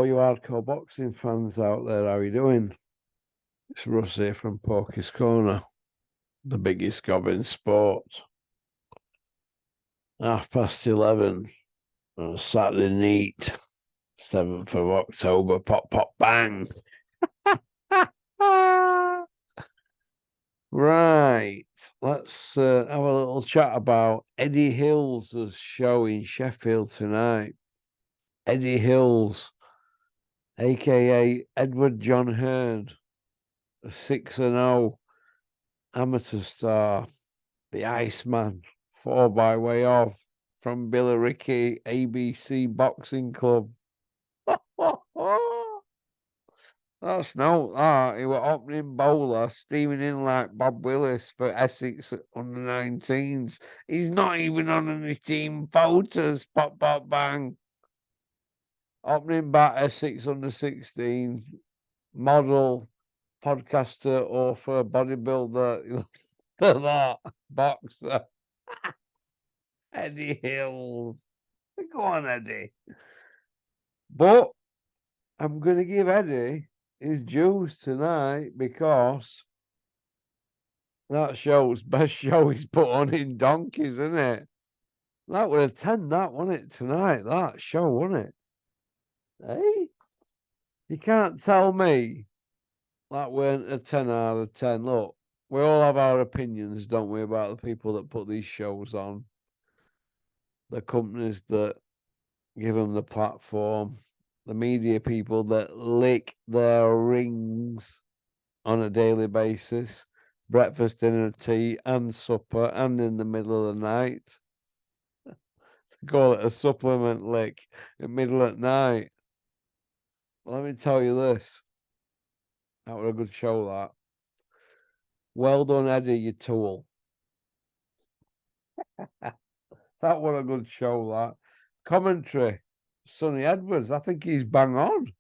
you hardcore boxing fans out there, how you doing? It's Russ here from Porky's Corner, the biggest gob in sport. 11:30 on a Saturday night, 7th of October, pop, pop, bang. Right, let's have a little chat about Eddie Hill's show in Sheffield tonight. Eddie Hills, aka Edward John Hearn, a 6-0 amateur star, the Iceman, 4 by way of, from Billericay ABC Boxing Club. That's no that. He was opening bowler, steaming in like Bob Willis for Essex under 19s. He's not even on any team photos. Pop, pop, bang. Opening batter, 6 under 16, model, podcaster, author, bodybuilder, that boxer. Eddie Hill. Go on, Eddie. But I'm going to give Eddie his dues tonight because that show's best show he's put on in donkeys, isn't it? That would have 10, that, wasn't it, tonight? That show, wasn't it? Hey? You can't tell me that weren't a 10 out of 10. Look, we all have our opinions, don't we, about the people that put these shows on, the companies that give them the platform, the media people that lick their rings on a daily basis, breakfast, dinner, tea, and supper, and in the middle of the night. Call it a supplement lick in middle at night. Well, let me tell you this. That was a good show, that. Well done, Eddie, you tool. That was a good show, that. Commentary, Sonny Edwards. I think he's bang on.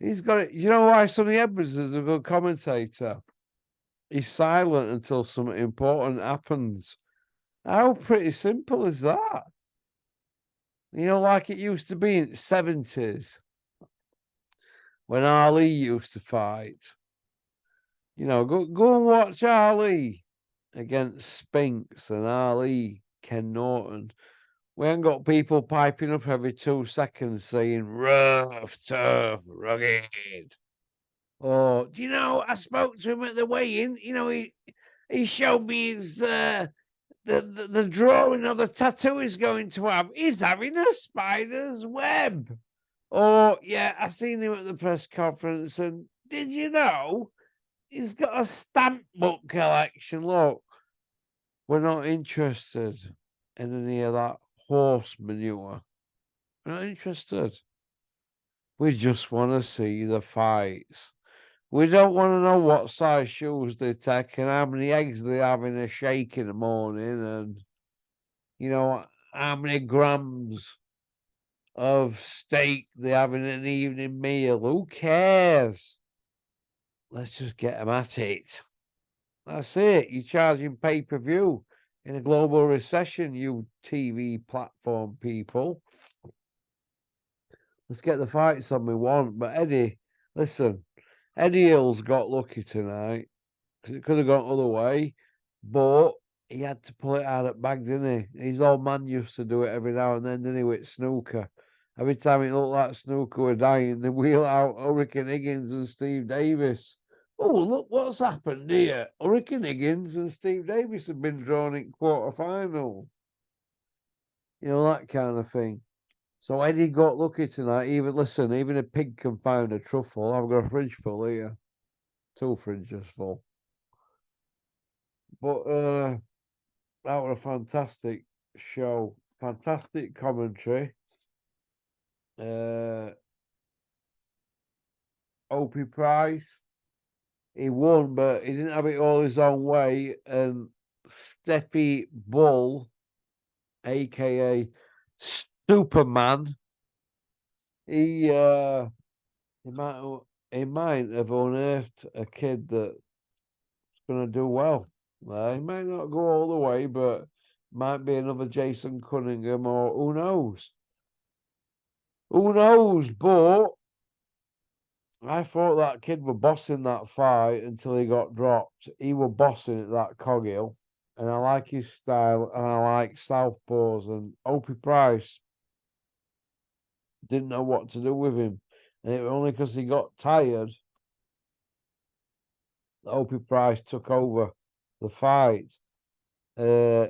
He's got it. You know why Sonny Edwards is a good commentator? He's silent until something important happens. How pretty simple is that? You know, like it used to be in the 70s when Ali used to fight. You know, go and watch Ali against Spinks and Ali, Ken Norton. We ain't got people piping up every 2 seconds saying rough, tough, rugged. Or, do you know, I spoke to him at the weigh-in. You know, he showed me his the drawing of the tattoo he's going to have. He's having a spider's web. Or, yeah, I seen him at the press conference, and did you know he's got a stamp book collection? Look, we're not interested in any of that horse manure. We're not interested. We just want to see the fights. We don't want to know what size shoes they take and how many eggs they have in a shake in the morning and, you know, how many grams of steak they have in an evening meal. Who cares? Let's just get them at it. That's it. You're charging pay-per-view in a global recession, you TV platform people. Let's get the fights on we want. But Eddie, listen, Eddie Hill's got lucky tonight because it could have gone other way, but he had to pull it out at bag, didn't he? His old man used to do it every now and then, didn't he, with snooker? Every time it looked like snooker were dying, they wheel out Hurricane Higgins and Steve Davis. Oh, look what's happened here. Hurricane Higgins and Steve Davis have been drawn in quarterfinals. You know, that kind of thing. So Eddie got lucky tonight. Even a pig can find a truffle. I've got a fridge full here. 2 fridges full. But that was a fantastic show. Fantastic commentary. Opie Price. He won, but he didn't have it all his own way. And Steffi Bull, aka Superman, he might have unearthed a kid that's going to do well. He might not go all the way, but might be another Jason Cunningham, or who knows. Who knows? But I thought that kid were bossing that fight until he got dropped. He were bossing at that Kogil, and I like his style, and I like southpaws. And Opie Price didn't know what to do with him, and it was only because he got tired that Opie Price took over the fight. Uh,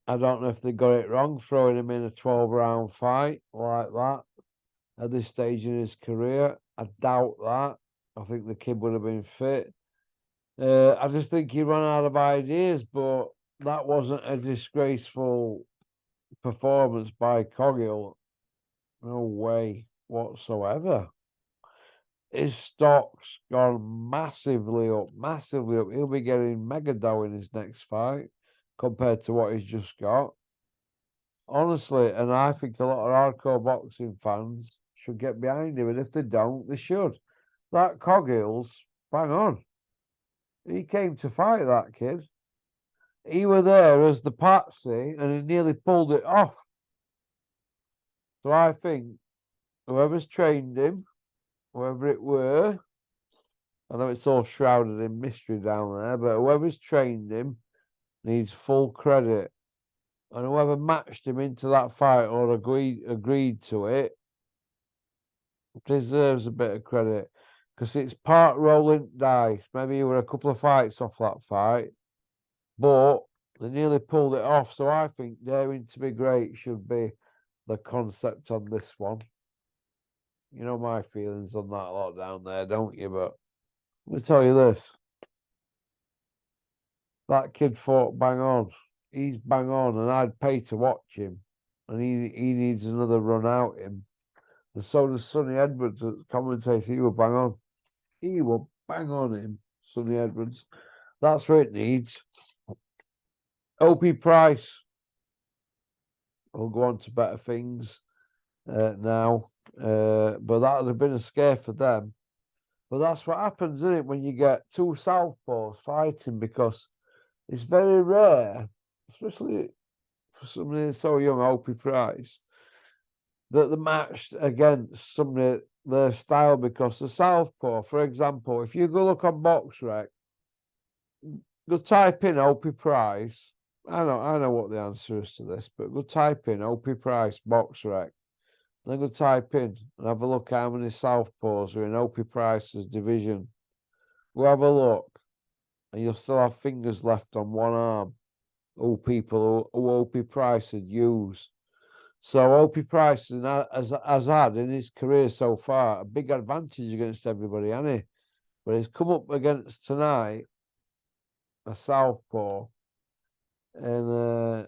I don't know if they got it wrong throwing him in a 12-round fight like that at this stage in his career. I doubt that. I think the kid would have been fit. I just think he ran out of ideas, but that wasn't a disgraceful performance by Kogil. No way whatsoever. His stock's gone massively up, massively up. He'll be getting mega dough in his next fight compared to what he's just got. Honestly, and I think a lot of hardcore boxing fans should get behind him, and if they don't, they should. That Cogil's bang on. He came to fight that kid. He were there as the patsy, and he nearly pulled it off. So I think whoever's trained him, whoever it were, I know it's all shrouded in mystery down there, but whoever's trained him needs full credit. And whoever matched him into that fight or agreed to it deserves a bit of credit. Because it's part rolling dice. Maybe you were a couple of fights off that fight, but they nearly pulled it off. So I think daring to be great should be the concept on this one. You know my feelings on that lot down there, don't you? But let me tell you this. That kid fought bang on. He's bang on, and I'd pay to watch him. And he needs another run out him. And so does Sonny Edwards at commentator. He will bang on. He will bang on him, Sonny Edwards. That's what it needs. Opie Price will go on to better things now. But that would have been a scare for them. But that's what happens, isn't it, when you get two southpaws fighting, because it's very rare, especially for somebody so young, Opie Price, that they're matched against somebody their style, because the southpaw, for example, if you go look on BoxRec, go type in Opie Price. I know what the answer is to this, but go type in Opie Price BoxRec. Then go type in and have a look how many southpaws are in Opie Price's division. Go have a look, and you'll still have fingers left on one arm. Who people who Opie Price would use. So Opie Price has had in his career so far a big advantage against everybody, hasn't he? But he's come up against tonight a southpaw, and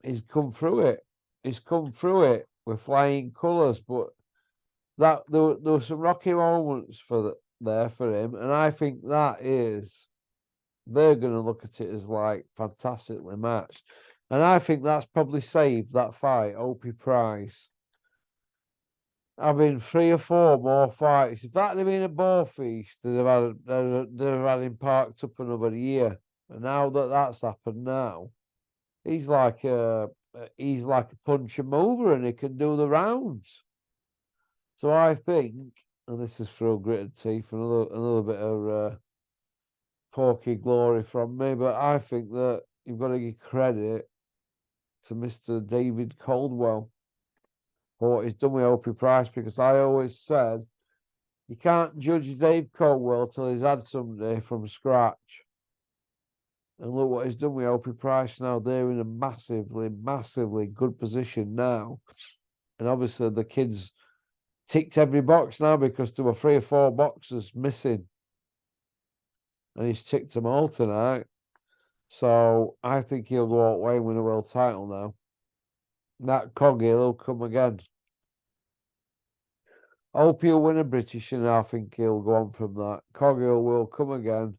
he's come through it. He's come through it with flying colours. But there were some rocky moments there for him, and I think they're going to look at it as like fantastically matched. And I think that's probably saved that fight, Opie Price, having 3 or 4 more fights. If that had been a ball feast, they'd have had him parked up another year. And now that that's happened now, he's like a puncher mover, and he can do the rounds. So I think, and this is through gritted teeth, another bit of porky glory from me, but I think that you've got to give credit to Mr. David Caldwell for what he's done with Opie Price, because I always said you can't judge Dave Caldwell till he's had somebody from scratch. And look what he's done with Opie Price now. They're in a massively, massively good position now. And obviously the kids ticked every box now, because there were 3 or 4 boxes missing. And he's ticked them all tonight. So I think he'll go away and win a world title now. That Kogil will come again. Opie will win a British, and I think he'll go on from that. Kogil will come again.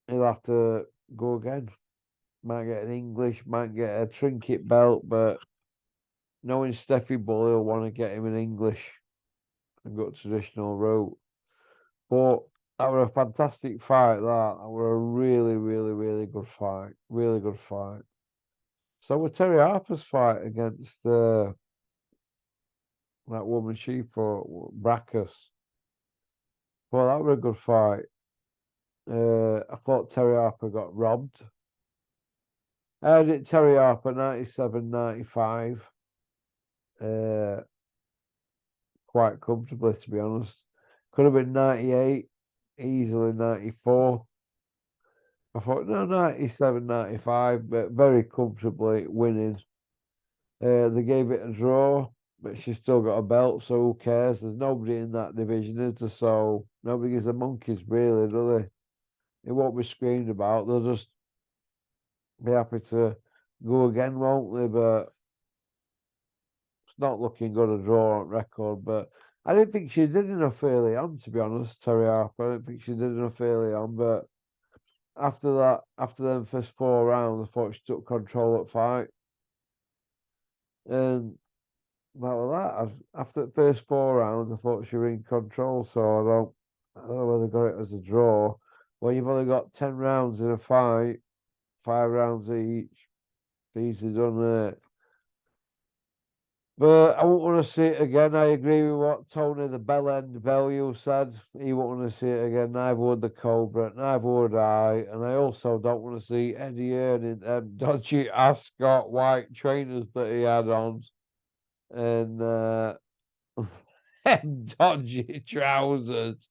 He'll have to go again. Might get an English, might get a trinket belt, but knowing Steffi Bull, he'll want to get him an English and go traditional route. But that were a fantastic fight, that. That were a really, really, really good fight. Really good fight. So with Terry Harper's fight against that woman she fought, Braekhus. Well, that was a good fight. I thought Terry Harper got robbed. I had it Terry Harper 97-95. Quite comfortably, to be honest. Could have been 98, easily 94. I thought, no, 97-95, but very comfortably winning. They gave it a draw, but she's still got a belt, so who cares? There's nobody in that division, is there? So nobody gives a monkeys, really, do they? It won't be screamed about. They'll just be happy to go again, won't they? But it's not looking good a draw on record. But I didn't think she did enough early on, to be honest, Terry Harper. I didn't think she did enough early on, but after that, after them first 4 rounds, I thought she took control of the fight. And well, after the first 4 rounds, I thought she was in control. So I don't know whether they got it as a draw. Well, you've only got 10 rounds in a fight, 5 rounds each. Easy done there. But I won't want to see it again. I agree with what Tony the Bell End Bellew said. He won't want to see it again. Neither would the Cobra. Neither would I. And I also don't want to see Eddie Earn in them dodgy ascot white trainers that he had on. And dodgy trousers.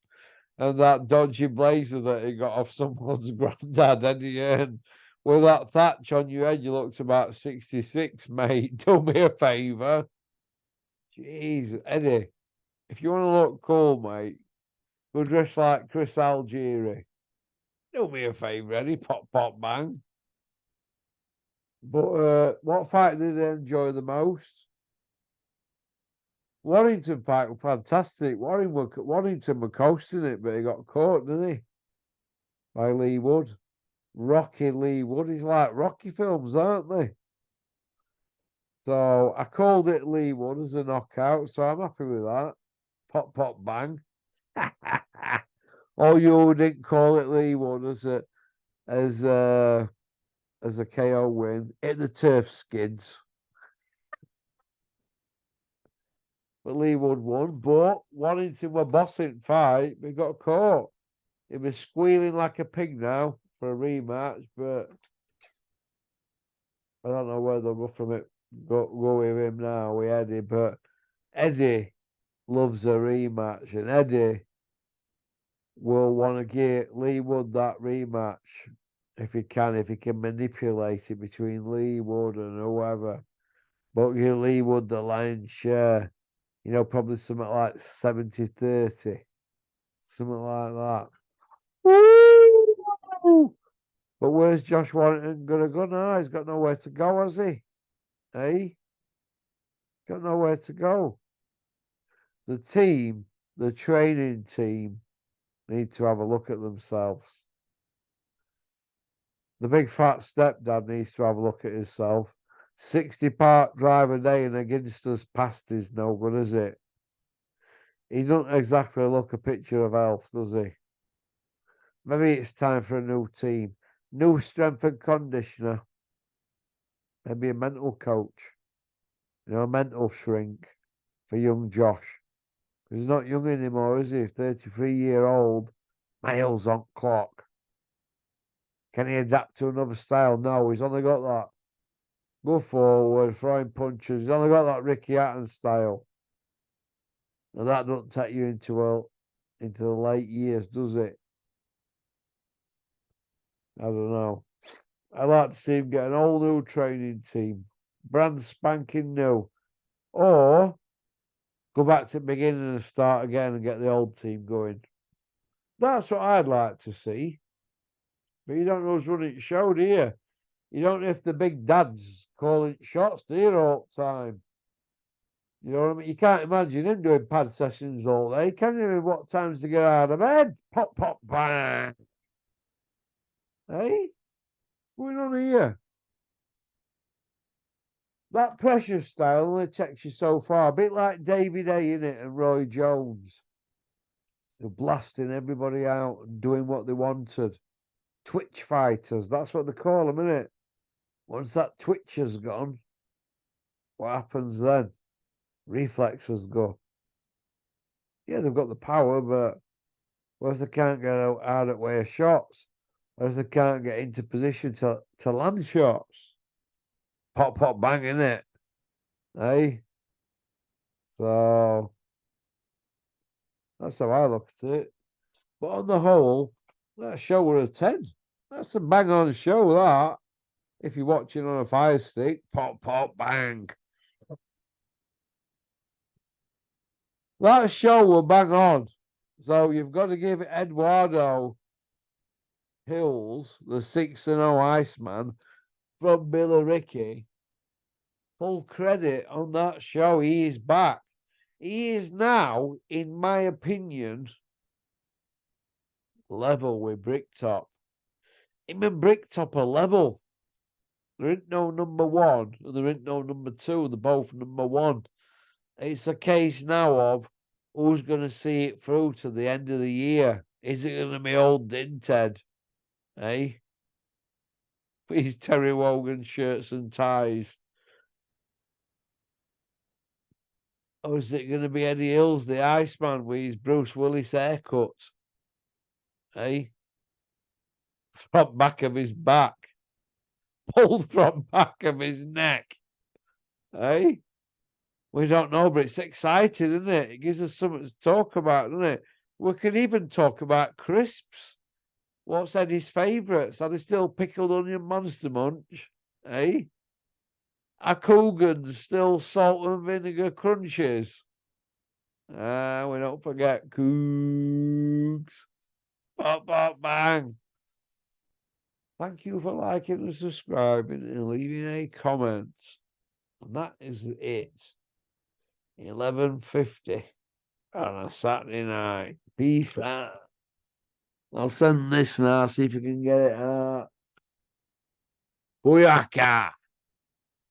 And that dodgy blazer that he got off someone's granddad, Eddie Earn. With that thatch on your head, you looked about 66, mate. Do me a favour. Jeez, Eddie, if you want to look cool, mate, go dress like Chris Algieri. Do me a favour, Eddie. Pop, pop, bang. But what fight did I enjoy the most? Warrington fight was fantastic. Warrington were coasting it, but he got caught, didn't he? By Lee Wood. Rocky Lee Wood. He's like Rocky films, aren't they? So I called it Lee Wood as a knockout, so I'm happy with that. Pop, pop, bang. Oh, you didn't call it Lee Wood as a as a KO win. Hit the turf skids. But Lee Wood won. But Warrington were bossing fight, but he got caught. He was squealing like a pig now for a rematch, but I don't know where they'll go from it. Go with him now with Eddie, but Eddie loves a rematch, and Eddie will want to give Lee Wood that rematch if he can manipulate it between Lee Wood and whoever. But give Lee Wood the lion's share, probably something like 70-30, something like that. Woo! But where's Josh Warrington gonna go now? He's got nowhere to go, has he? Hey, got nowhere to go. The training team, need to have a look at themselves. The big fat stepdad needs to have a look at himself. 60 park drive a day and against us past is no good, is it? He doesn't exactly look a picture of health, does he? Maybe it's time for a new team. New strength and conditioner. Maybe a mental coach. A mental shrink for young Josh. He's not young anymore, is he? 33-year-old. Miles on clock. Can he adapt to another style? No, he's only got that. Go forward, throwing punches. He's only got that Ricky Hatton style. And that doesn't take you into the late years, does it? I don't know. I'd like to see him get an all new training team. Brand spanking new. Or go back to the beginning and start again and get the old team going. That's what I'd like to see. But you don't know who's running the show, do you? You don't know if the big dad's calling shots, do you, all the time? You know what I mean? You can't imagine him doing pad sessions all day, can you? What times to get out of bed? Pop, pop, bang. Hey? What's going on here? That pressure style only takes you so far. A bit like David A, innit, and Roy Jones. They're blasting everybody out and doing what they wanted. Twitch fighters, that's what they call them, innit? Once that twitch has gone, what happens then? Reflexes go. Yeah, they've got the power, but what if they can't get out at way of shots? What if they can't get into position to land shots? Pop, pop, bang, innit? Eh? So that's how I look at it. But on the whole, that show were a 10. That's a bang on show, that. If you're watching on a fire stick, pop, pop, bang. That show were bang on. So you've got to give Eduardo Hills, the 6-0 Iceman, from Billericay, full credit on that show. He is back. He is now, in my opinion, level with Bricktop. Him and Bricktop are level. There ain't no number one, and there ain't no number two. They're both number one. It's a case now of who's going to see it through to the end of the year. Is it going to be old Dinted? Eh? These Terry Wogan shirts and ties. Or is it going to be Eddie Hills, the Iceman, with his Bruce Willis haircut? Eh? From back of his back. Pulled from back of his neck. Eh? We don't know, but it's exciting, isn't it? It gives us something to talk about, doesn't it? We can even talk about crisps. What's Eddie's favourites? Are they still pickled onion monster munch? Eh? Are Coogan's still salt and vinegar crunches? We don't forget Cougs. Pop, pop, bang. Thank you for liking and subscribing and leaving a comment. And that is it. 11:50 on a Saturday night. Peace out. I'll send this now, see if you can get it out. Booyaka!